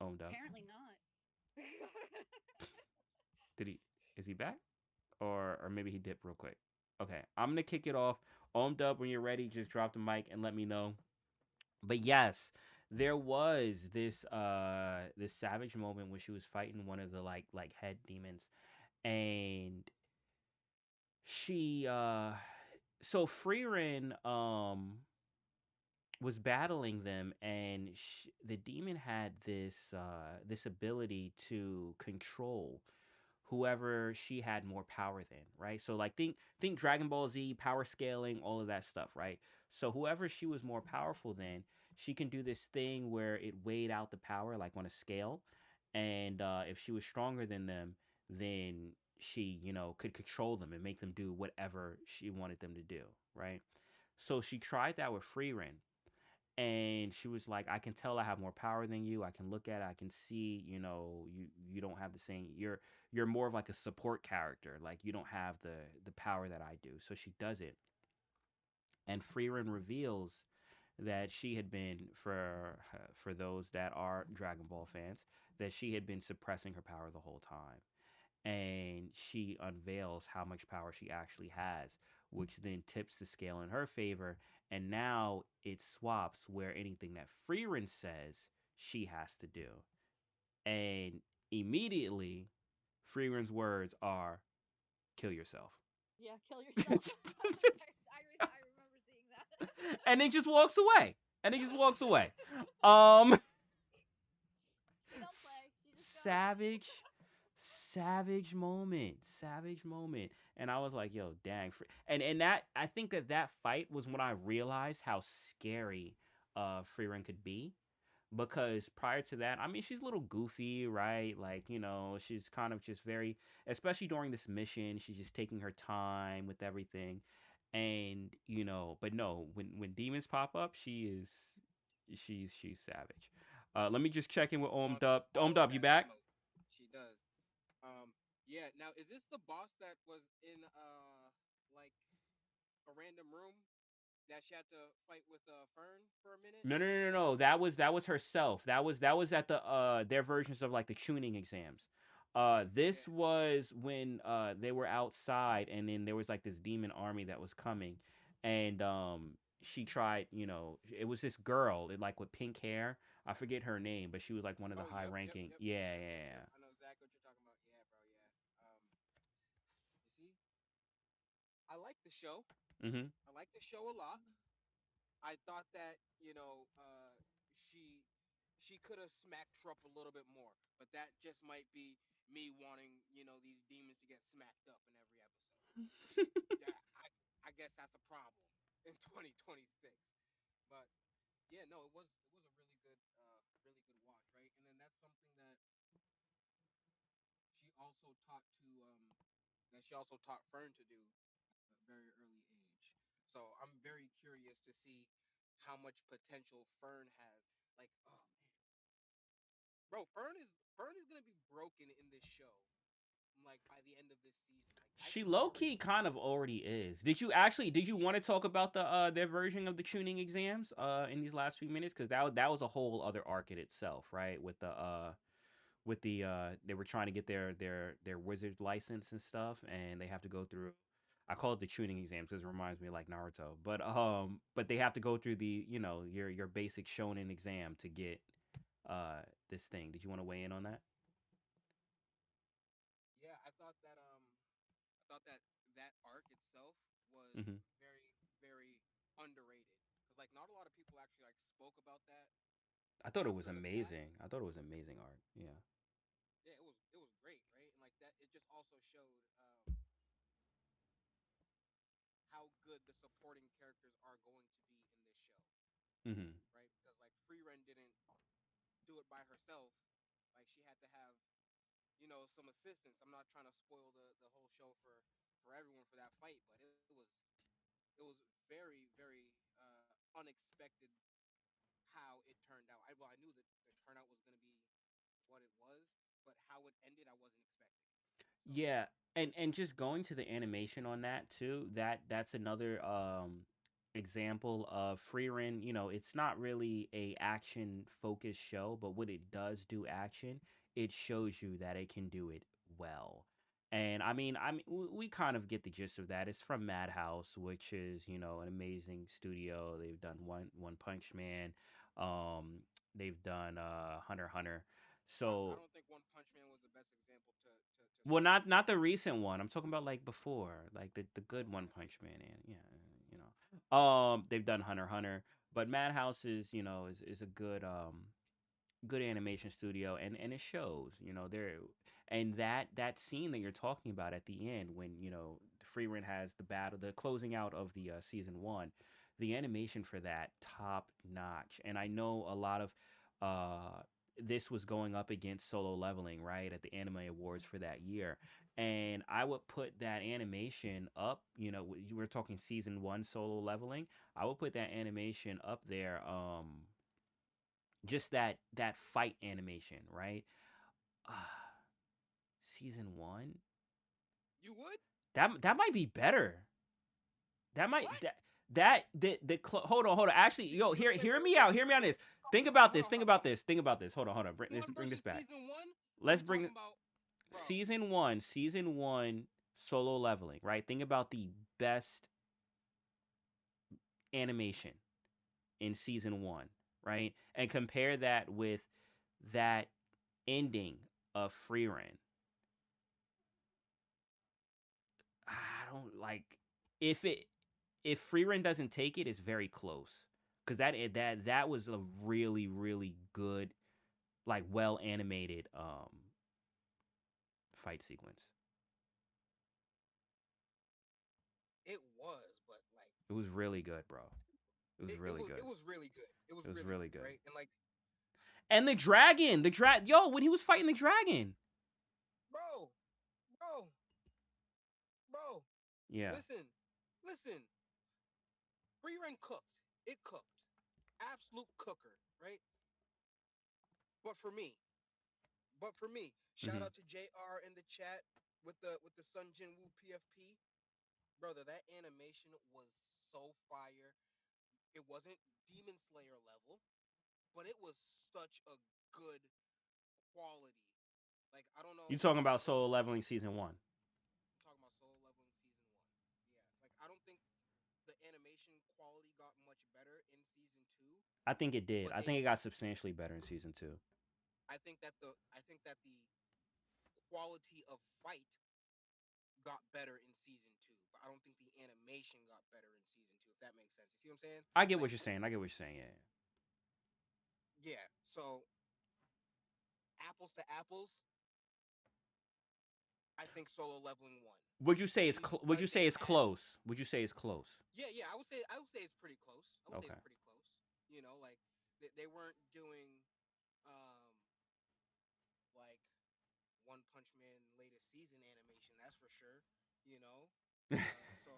Oh, Dub. Apparently not. Did he? Is he back? Or maybe he dipped real quick. Okay, I'm gonna kick it off. Dub, when you're ready, just drop the mic and let me know. But yes, there was this savage moment when she was fighting one of the like head demons, and she so Frieren was battling them, and the demon had this ability to control whoever she had more power than, right? So like think Dragon Ball Z, power scaling, all of that stuff, right? So whoever she was more powerful than, she can do this thing where it weighed out the power like on a scale, and if she was stronger than them, then she could control them and make them do whatever she wanted them to do, right? So she tried that with Frieren, and she was like, I can tell I have more power than you. I can look at it, I can see, you don't have the same, you're more of like a support character, like you don't have the power that I do. So she does it, and Frieren reveals that she had been, for those that are Dragon Ball fans, that she had been suppressing her power the whole time, and she unveils how much power she actually has, which then tips the scale in her favor. And now it swaps where anything that Frieren says she has to do. And immediately, Frieren's words are kill yourself. Yeah, kill yourself. I remember seeing that. And then just walks away. And then just walks away. Um, She don't play. She just goes. savage, savage moment. And I was like, yo, dang. And that, I think that fight was when I realized how scary Freeran could be, because prior to that, I mean, she's a little goofy, right? Like, she's kind of just very, especially during this mission, she's just taking her time with everything. And, but no, when demons pop up, she's savage. Let me just check in with Boss Dub. all Dub, you that back? smoke. She does. Yeah. Now, is this the boss that was in like a random room that she had to fight with Fern for a minute? No, no, no, no, And no. That was herself. That was at the their versions of like the tuning exams. This Yeah. was when they were outside, and then there was like this demon army that was coming, and she tried, it was this girl, like with pink hair. I forget her name, but she was like one of the Oh, high yep, yep, ranking. yep, Yeah, yep, yep. yeah, I know exactly what you're talking about. Yeah, bro. Yeah. You see, I like the show. yeah. Mm-hmm. I like the show a lot. I thought that she she could have smacked Trump a little bit more, but that just might be me wanting these demons to get smacked up in every episode. Yeah, I guess that's a problem in 2026. But yeah, no, it was a really good watch, right? And then that's something that she also taught to that she also taught Fern to do at a very early age. So I'm very curious to see how much potential Fern has. Like, oh man, bro, Fern is gonna be broken in this show. Like by the end of this season, like I She can low already. key kind of already is. Did you Yeah, want to talk about their version of the tuning exams in these last few minutes? Because that was a whole other arc in itself, right? With the they were trying to get their wizard license and stuff, and they have to go through. I call it the tuning exams because it reminds me of like Naruto, but they have to go through the your basic shonen exam to get this thing. Did you want to weigh in on that? yeah. I thought that that arc itself was Hmm. very underrated because like not a lot of people actually like spoke about that I thought it was aspect of that. amazing. I thought it was amazing art. Yeah. Yeah, it was great, right? And like that, it just also showed how good the supporting characters are going to be in this show, Hmm. right? Because like Frieren didn't do it by herself. Like she had to have some assistance. I'm not trying to spoil the whole show for everyone for that fight, but it was very very unexpected how it turned out. I knew that the turnout was going to be what it was, but how it ended I wasn't expecting. So Yeah, and just going to the animation on that too. That's another example of Frieren. It's not really a action focused show, but when it does do action, it shows you that it can do it well. And I mean, we kind of get the gist of that. It's from Madhouse, which is an amazing studio. They've done One Punch Man. Um, they've done Hunter x Hunter. I So don't think One Punch Man was the best example to well, start with. not the recent one. I'm talking about like before, like the good One Okay. Punch Man. And yeah, they've done Hunter x Hunter, but Madhouse is a good animation studio, and it shows. There and that scene that you're talking about at the end when Freeman has the battle, the closing out of the season one, the animation for that top notch. And I know a lot of this was going up against Solo Leveling, right, at the Anime Awards for that year. And I would put that animation up, you were talking season one Solo Leveling. I would put that animation up there. Just that fight animation, right? Uh, season one. You would? That might be better. That might What? hold on. Actually, See, yo, wait, wait, hear wait, me wait, out. Hear me wait, on wait. this. Think about Hold this. on, Think hold on, about hold on. this. Think about this. Hold on, hold on. Season one Bring this versus back. season one? Let's We bring talking about, bro? season one Solo Leveling, right? Think about the best animation in season one, right? And compare that with that ending of Frieren. I don't like if it if Frieren doesn't take it, it's very close because that was a really really good, like, well animated fight sequence. It was, but like It was really good, bro. It was it, it really was it good. was really good. It was It was really really good, good. right? And like, And yo, when he was fighting the dragon. bro, bro, bro, Yeah. listen, listen. Frieren cooked. It cooked. Absolute cooker, right? But for me, shout Hmm. out to JR in the chat with the Sun Jin Woo PFP. Brother, that animation was so fire. It wasn't Demon Slayer level, but it was such a good quality. Like I don't You know. talking about I don't Solo know. Leveling season one? I'm talking about Solo Leveling season one. Yeah, like I don't think the animation quality got much better in season two, I think it did. but I they. think it got substantially better in season two. I think that the quality of fight got better in season two, but I don't think the animation got better in season two. If that makes sense, you see what I'm saying? I get what Like, you're saying. I get what you're saying. Yeah. yeah. So apples to apples, I think Solo Leveling won Would you say it's only would you because say they it's had. close? Would you say it's close? Yeah, yeah. I would say it's pretty close. I would say Okay. it's pretty close. Like they weren't doing um like One Punch Man latest season animation. That's for sure. You know. So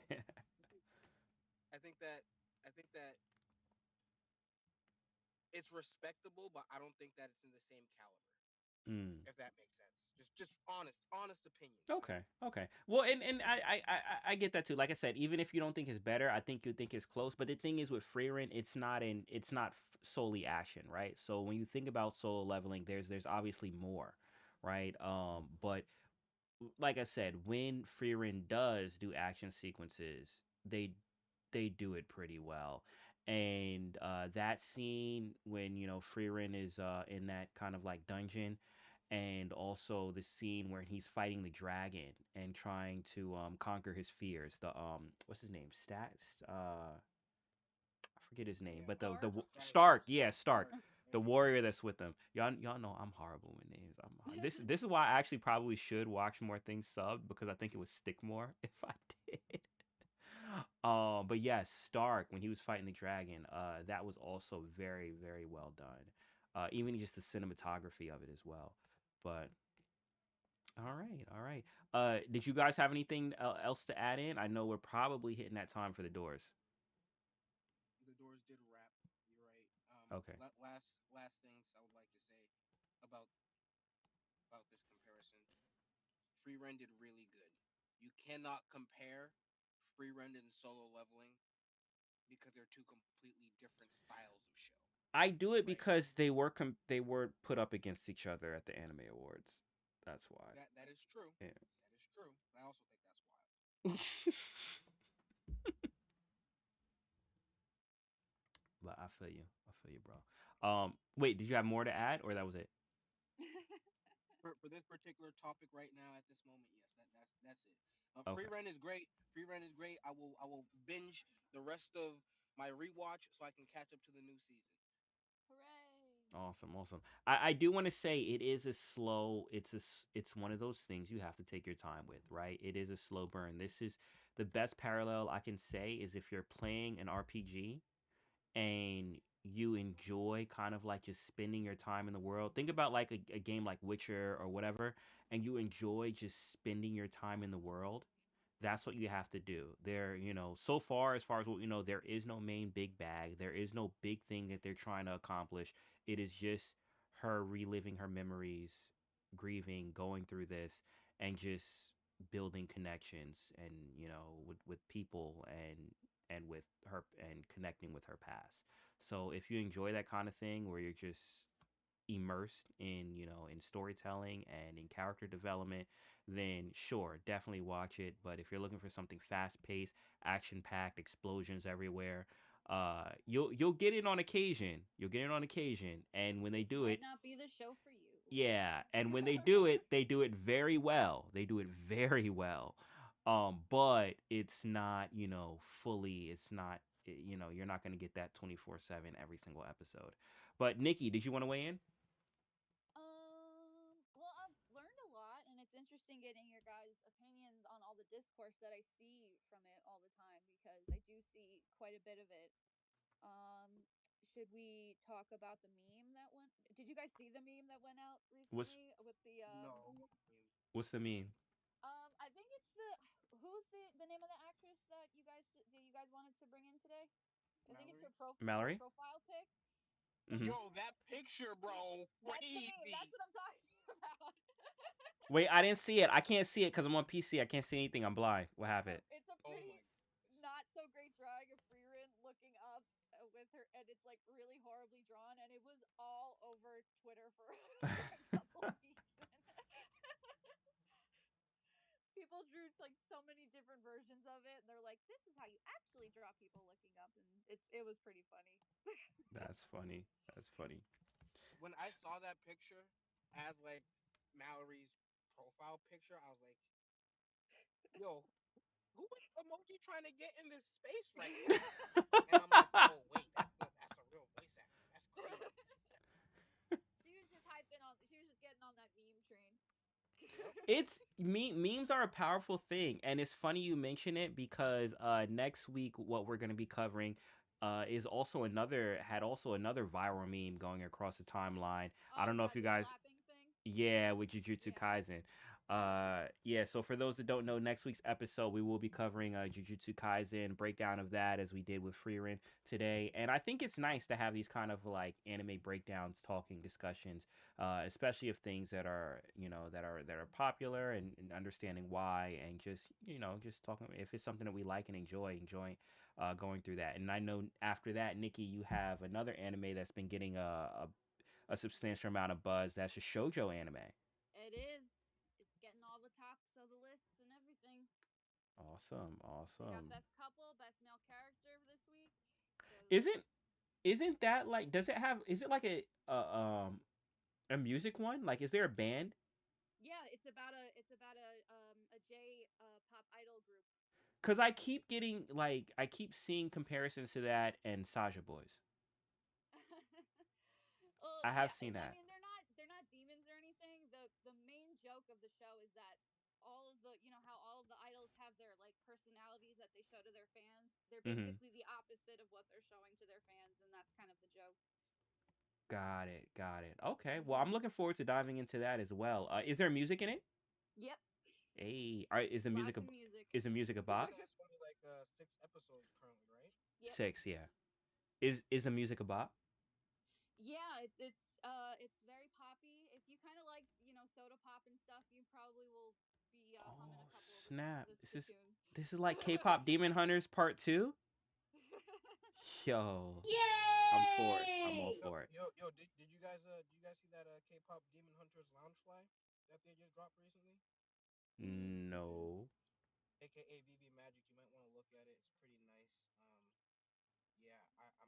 I think that I think that it's respectable, but I don't think that it's in the same caliber. Mm. If that makes sense. Just honest opinions. Okay. Okay. Well, and I get that too. Like I said, even if you don't think it's better, I think you think it's close. But the thing is with Frieren, it's not solely action, right? So when you think about Solo Leveling, there's obviously more, right? But like I said, when Frieren does do action sequences, they do it pretty well. And that scene when Frieren is in that kind of like dungeon, and also the scene where he's fighting the dragon and trying to conquer his fears. The what's his name? I forget his name, Yeah. but Stark. Stark. Stark, yeah, Stark, Stark. the Yeah. warrior that's with them. Y'all know I'm horrible with names. This is why I actually probably should watch more things subbed because I think it would stick more if I did. But yes, Stark when he was fighting the dragon, that was also very very well done. Even just the cinematography of it as well. But all right, all right. Did you guys have anything else to add in? I know we're probably hitting that time for the doors. The doors did wrap. You're right. Okay. Last things I would like to say about this comparison. Free Run did really good. You cannot compare Free Run and Solo Leveling because they're two completely different styles of show. I do it Right. because they were put up against each other at the anime awards. That's why. That is true. Yeah. That is true. I also think that's wild. But I feel you. I feel you, bro. Wait, did you have more to add, or that was it? For this particular topic right now at this moment, yes, that's it. Free Okay. Run is great. Free Run is great. I will binge the rest of my rewatch so I can catch up to the new season. Hooray! Awesome, awesome. I do want to say it is a slow. It's one of those things you have to take your time with, right? It is a slow burn. This is the best parallel I can say is if you're playing an RPG and you enjoy kind of like just spending your time in the world. Think about like a game like Witcher or whatever, and you enjoy just spending your time in the world. That's what you have to do. So far, as far as what we know, there is no main big bag. There is no big thing that they're trying to accomplish. It is just her reliving her memories, grieving, going through this, and just building connections and with people and with her and connecting with her past. So if you enjoy that kind of thing where you're just immersed in storytelling and in character development, then sure, definitely watch it. But if you're looking for something fast paced, action packed, explosions everywhere, you'll get it on occasion. You'll get it on occasion, and when they This do might it, not be the show for you. yeah, and when they do it very well. They do it very well. But it's not, fully. It's not, you're not gonna get that 24/7 every single episode. But Nikki, did you want to weigh in? Well, I've learned a lot, and it's interesting getting your guys' opinions on all the discourse that I see from it all the time because I do see quite a bit of it. Um, should we talk about the meme that went? Did you guys see the meme that went out What's recently with the No. what's the mean? I think it's the who's the name of the actress that you guys wanted to bring in today? I think it's Mallory? her Mallory? profile pic. So Mm-hmm. Yo, that picture, bro, that's the meme. That's crazy. what I'm talking about. Wait, I didn't see it. I can't see it because I'm on PC. I can't see anything. I'm blind. What happened? It's a Oh pretty my goodness. not so great drawing of Frieren looking up with her, and it's like really horribly drawn, and it was all over Twitter for, for a couple of weeks. people drew like so many different versions of it, and they're like, "This is how you actually draw people looking up," and it was pretty funny. That's funny. That's funny. When I saw that picture as like Mallory's profile picture, I was like, "Yo, who is emoji trying to get in this space right now?" And I'm like, "Oh wait, that's a real voice actor. That's crazy." She was just hyping on. She was just getting on that meme train. Yep. Memes are a powerful thing, and it's funny you mention it because next week what we're going to be covering is also another viral meme going across the timeline. I Oh don't know yeah, if you the guys. slapping thing. Yeah, with Jujutsu Yeah. Kaisen. Yeah, so for those that don't know, next week's episode we will be covering Jujutsu Kaisen, breakdown of that as we did with Frieren today. And I think it's nice to have these kind of like anime breakdowns, talking discussions, especially of things that are that are popular, and understanding why, and just talking if it's something that we like and enjoying going through that. And I know after that, Nikki, you have another anime that's been getting a substantial amount of buzz. That's a shojo anime. It is. It's getting all the tops of the lists and everything. Awesome, We got awesome. best couple, best male character this week. So Isn't isn't that like? Does it have? Is it like a music one? Like, is there a band? yeah, it's about a J pop idol group. Cause I keep seeing comparisons to that and Saja Boys. Well, I have yeah. seen I that. mean, they're not demons or anything. The main joke of the show is that all of the how all of the idols have their like personalities that they show to their fans. They're Mm-hmm. basically the opposite of what they're showing to their fans, and that's kind of the joke. Got it. Got it. Okay. Well, I'm Hmm. looking forward to diving into that as well. Is there music in it? Yep, Hey, all right. lots of music. Is the music a This bop? has only like 6 episodes currently, right? Yep. Six. Yeah. Is the music a bop? Yeah, it's very poppy. If you kind of like soda pop and stuff, you probably will be humming Oh a couple of snap! the tunes. This is like K-pop Demon Hunters Part Two. Yo, I'm for it. I'm all Yo, for it. yo, did you guys see that K-pop Demon Hunters Loungefly that they just dropped recently? Mm, No. AKA VV Magic. You might want to look at it. It's pretty nice. Yeah, I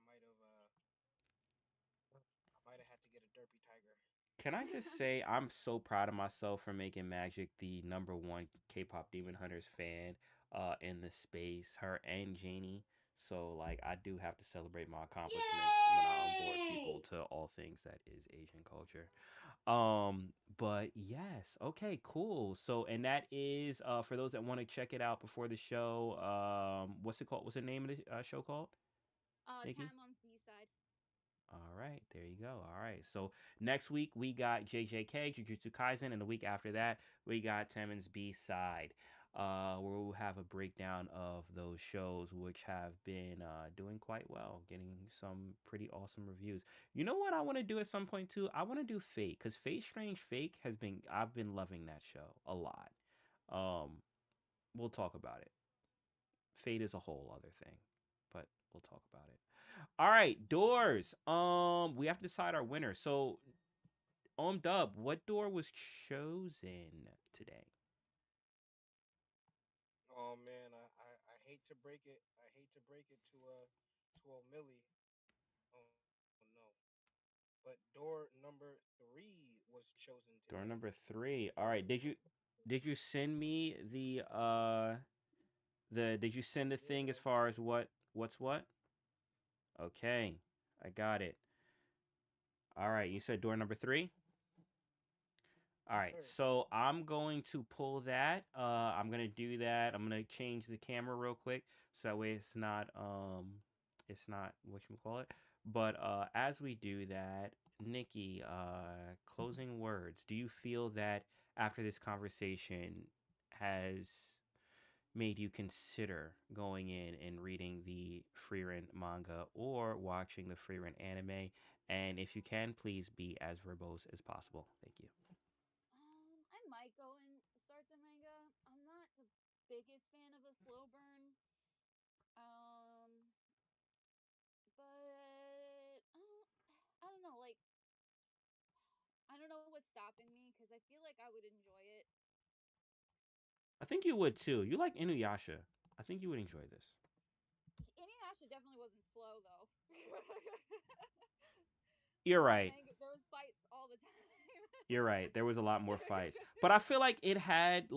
might have had to get a derpy tiger. Can I just say I'm so proud of myself for making Magic the number one K-pop Demon Hunters fan in the space, her and Janie. So like I do have to celebrate my accomplishments when I onboard people to all things that is Asian culture. But yes, okay, cool. So and that is for those that want to check it out before the show. What's it called? What's the name of the show called? Nikki? Time on's B side. All right, there you go. All right, so next week we got JJK, Jujutsu Kaisen, and the week after that we got Temen's B side, where we'll have a breakdown of those shows, which have been doing quite well, getting some pretty awesome reviews. You know what I want to do at some point too? I want to do Fate, because Fate Strange Fake has been I've been loving that show a lot. Um, we'll talk about it. Fate is a whole other thing, but we'll talk about it. All right, doors. We have to decide our winner. So, Dub, what door was chosen today? Oh man, I hate to break it. I hate to break it to a Millie. Oh no. But door number 3 was chosen today. Door number 3. All right. Did you send me the did you send the Yeah, thing I as far did. as what's what? Okay, I got it. All right. You said door number 3. All Yes, right, sir. so I'm going to pull that. I'm gonna do that. I'm gonna change the camera real quick so that way it's not what you call it. But as we do that, Nikki, closing words. Do you feel that after this conversation has made you consider going in and reading the Frieren manga or watching the Frieren anime? And if you can, please be as verbose as possible. Thank you. I might go and start the manga. I'm not the biggest fan of a slow burn. Um, but I don't know. Like, I don't know what's stopping me because I feel like I would enjoy it. I think you would too. You like Inuyasha. I think you would enjoy this. Inuyasha definitely wasn't slow though. You're That right. manga, there was fights all the time. You're right. There was a lot more fights, but I feel like it had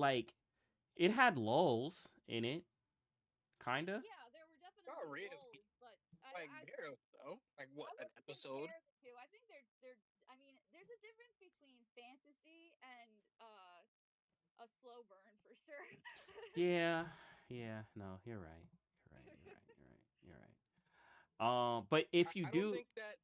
lulls in it, kinda. Yeah, there were Not definitely really. lulls, but I, Like I barely though. Like I what, an wouldn't episode? compare the two. I think they're. I mean, there's a difference between fantasy and a slow burn for sure. Yeah, yeah. No, you're right. You're right. You're right. You're right. You're right. But if you I don't do, think that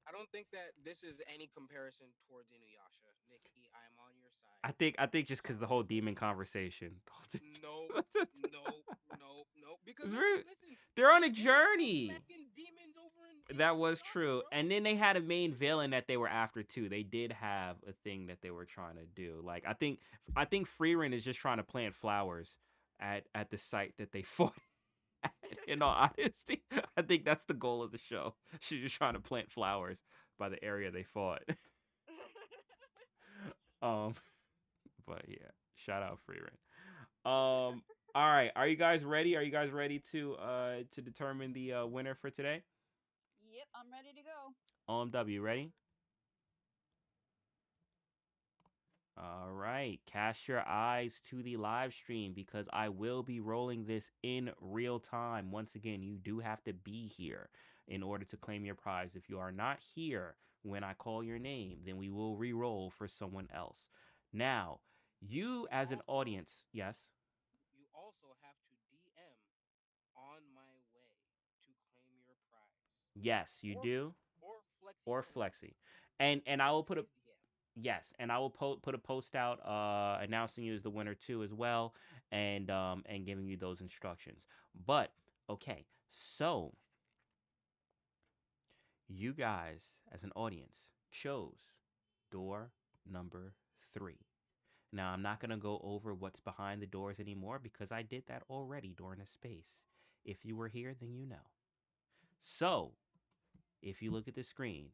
this is any comparison towards Inuyasha. Nikki, I am on your side. I think just because the whole Sorry. demon conversation. No, no, no, no. Because It's very, listen, they're on a they were still journey. smacking demons over in That was Inuyasha, true. bro. And then they had a main villain that they were after too. They did have a thing that they were trying to do. Like I think Frieren is just trying to plant flowers at the site that they fought at. In all honesty, I think that's the goal of the show. She's just trying to plant flowers by the area they fought. um, but yeah, shout out Frieren. All right, are you guys ready? Are you guys ready to determine the winner for today? Yep, I'm ready to go. OMW, ready? All right, cast your eyes to the live stream because I will be rolling this in real time. Once again, you do have to be here in order to claim your prize. If you are not here when I call your name, then we will re-roll for someone else. Now, you You as an also audience, yes, have to DM on my way to claim your prize, yes, you do, or Flexi or posts Flexi, and I in will put a his DM. yes, and I will put a post out announcing you as the winner too as well, and giving you those instructions. But okay, so you guys as an audience chose door number 3. Now I'm not gonna go over what's behind the doors anymore because I did that already during a space. If you were here, then you know. So if you look at the screen,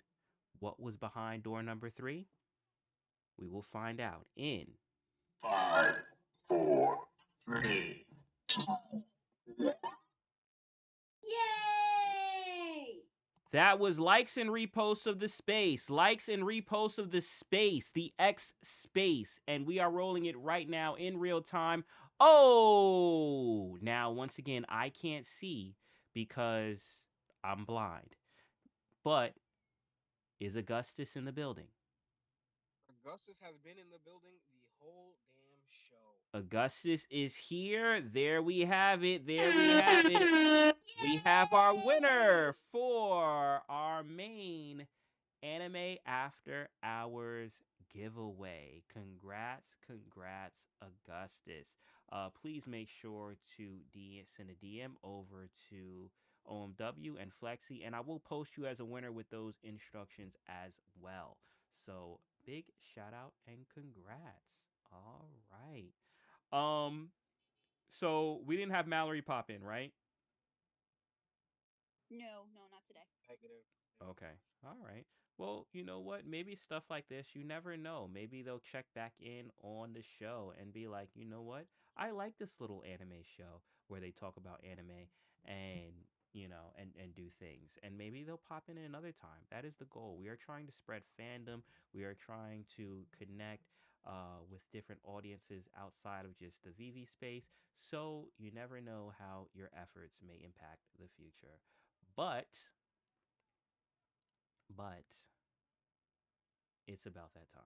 what was behind door number 3? We will find out in 5, 4, 3. Yay! That was likes and reposts of the space. Likes and reposts of the space. The X space. And we are rolling it right now in real time. Oh! Now, once again, I can't see because I'm blind. But is Augustus in the building? Augustus has been in the building the whole damn show. Augustus is here. There we have it. There we have it. We have our winner for our main Anime After Hours giveaway. Congrats, congrats, Augustus. Please make sure to send a DM over to OMW and Flexi, and I will post you as a winner with those instructions as well. So big shout out and congrats. All right. Um, so we didn't have Mallory pop in, right? No, no, not today. Negative. Yep. Okay. All right. Well, you know what? Maybe stuff like this, you never know. Maybe they'll check back in on the show and be like, you know what? I like this little anime show where they talk about anime and, and do things. And maybe they'll pop in another time. That is the goal. We are trying to spread fandom. We are trying to connect with different audiences outside of just the VV space. So you never know how your efforts may impact the future. But it's about that time.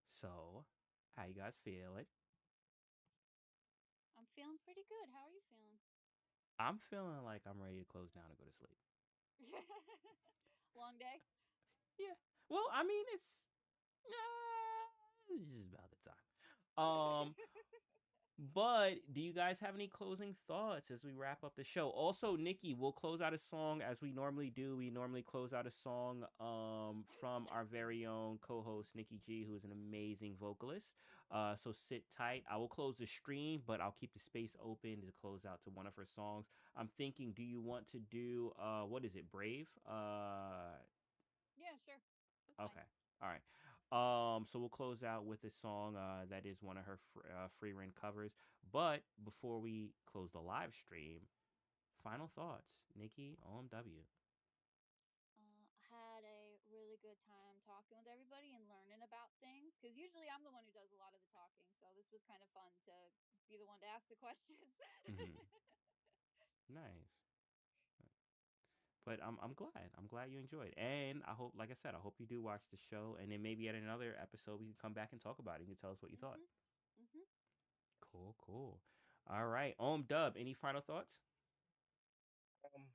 So, how you guys feeling? I'm feeling pretty good. How are you feeling? I'm feeling like I'm ready to close down and go to sleep. Long day? Yeah. Well, I mean, it's just about the time. But do you guys have any closing thoughts as we wrap up the show? Also, Nikki, we'll close out a song as we normally do. We normally close out a song from our very own co-host Nikki G, who is an amazing vocalist. So sit tight. I will close the stream, but I'll keep the space open to close out to one of her songs. I'm thinking, do you want to do what is it, Brave? Yeah, sure. That's fine. Okay. All right. So we'll close out with a song that is one of her free rent covers. But before we close the live stream, final thoughts, Nikki, OMW. Had a really good time talking with everybody and learning about things because usually I'm the one who does a lot of the talking. So this was kind of fun to be the one to ask the questions. Hmm. Nice. But I'm glad. I'm glad you enjoyed. And I hope, like I said, I hope you do watch the show. And then maybe at another episode, we can come back and talk about it. You can tell us what you thought. Mhm. Mhm. Cool, cool. All right. Dub, any final thoughts? Um,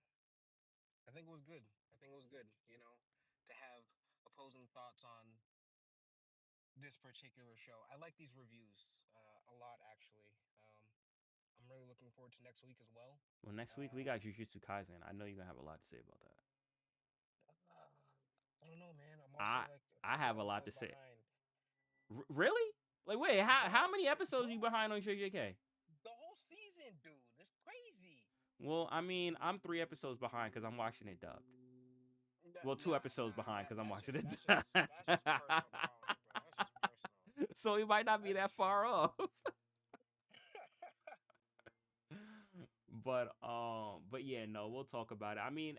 I think it was good. I think it was good. To have opposing thoughts on this particular show. I like these reviews a lot, actually. I'm really looking forward to next week as well. Well, next week we Um, got Jujutsu Kaisen. I know you're gonna have a lot to say about that. I don't know, man. I'm also I like a I couple have a lot to episodes say. behind. Really? Like, wait, how Dog, many episodes are you dog, behind on JJK? the whole season, dude. It's crazy. Well, I mean, I'm 3 episodes behind because I'm watching it dubbed. Well, two Nah, episodes nah. behind That because I'm that's watching just it that's just that's just dubbed. personal problems, bro. That's just personal. So it might not be That's that just you. far off. But yeah, no, we'll talk about it. I mean,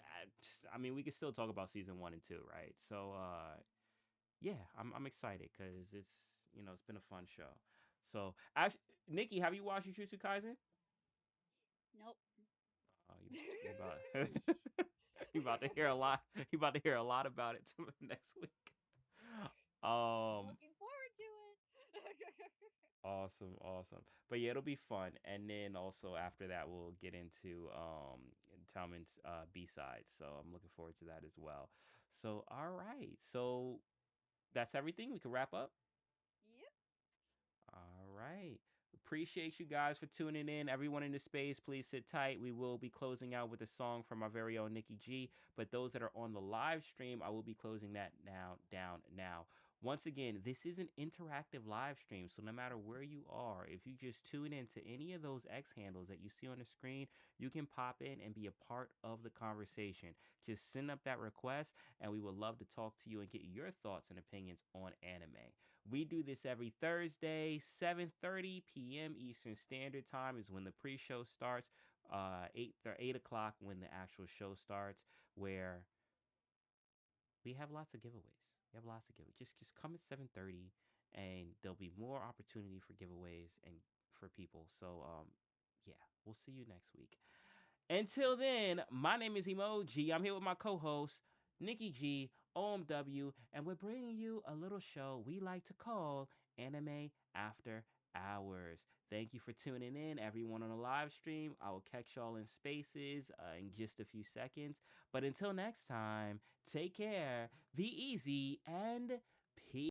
we can still talk about season 1 and 2, right? So yeah, I'm excited because it's been a fun show. So actually, Nikki, have you watched Jujutsu Kaisen? Nope. Oh, you about you about to hear a lot. You about to hear a lot about it next week. I'm Um, looking forward to it. Awesome, awesome. But yeah, it'll be fun. And then also after that, we'll get into Talman's B sides. So I'm looking forward to that as well. So all right, so that's everything. We can wrap up. Yep. All right. Appreciate you guys for tuning in. Everyone in the space, please sit tight. We will be closing out with a song from our very own Nikki G. But those that are on the live stream, I will be closing that now down now. Once again, this is an interactive live stream. So no matter where you are, if you just tune into any of those X handles that you see on the screen, you can pop in and be a part of the conversation. Just send up that request, and we would love to talk to you and get your thoughts and opinions on anime. We do this every Thursday, 7:30 p.m. Eastern Standard Time is when the pre-show starts. 8 o'clock when the actual show starts, where we have lots of giveaways. We have lots of giveaways. Just come at 7:30, and there'll be more opportunity for giveaways and for people. So yeah, we'll see you next week. Until then, my name is Emoji. I'm here with my co-host Nikki G, OMW, and we're bringing you a little show we like to call Anime After Hours. Thank you for tuning in, everyone on the live stream. I will catch y'all in spaces in just a few seconds. But until next time, take care, be easy, and